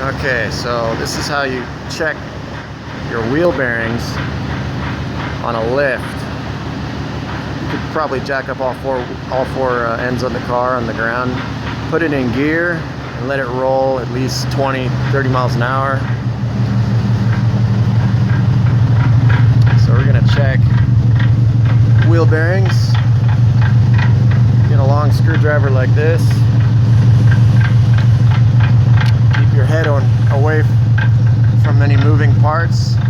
Okay, so this is how you check your wheel bearings on a lift. You could probably jack up all four ends of the car on the ground, put it in gear, and let it roll at least 20-30 miles an hour. So we're gonna check wheel bearings. Get a long screwdriver like this. Keep your head away from any moving parts. Put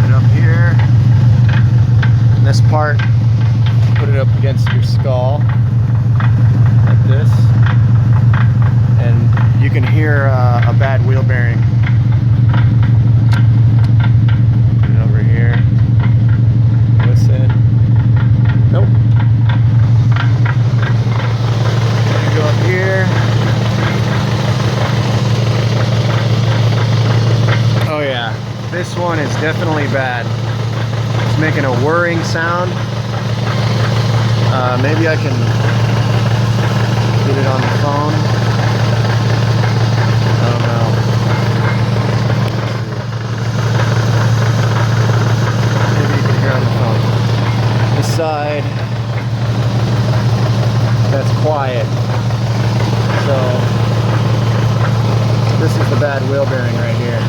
it up here. And this part, put it up against your skull, like this. And you can hear a bad wheel bearing. Put it over here. Listen. Nope. Go up here. Oh yeah, this one is definitely bad. It's making a whirring sound. Maybe I can get it on the phone. I don't know. Maybe you can hear on the phone. This side, that's quiet. So this is the bad wheel bearing right here.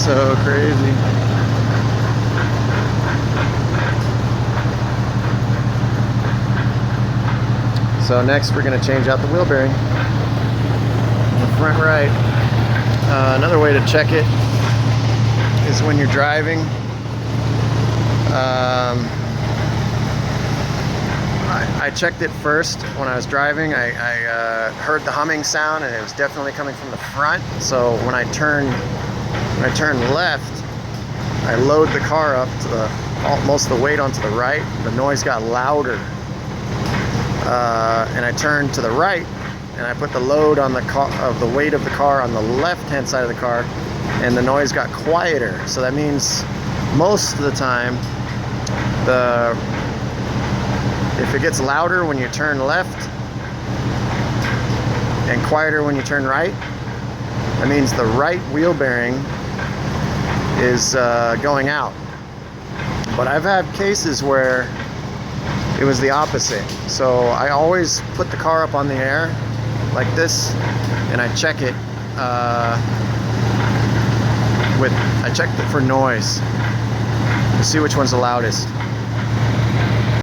So crazy. So next we're going to change out the wheel bearing. The front right. Another way to check it is when you're driving. I checked it first when I was driving. I heard the humming sound and it was definitely coming from the front. So when I turn left, I load the car up to most of the weight onto the right. The noise got louder. And I turned to the right and I put the load on the weight of the car on the left-hand side of the car, and the noise got quieter. So that means most of the time, if it gets louder when you turn left and quieter when you turn right, that means the right wheel bearing is going out. But I've had cases where it was the opposite. So I always put the car up on the air like this, and I check it I checked it for noise to see which one's the loudest.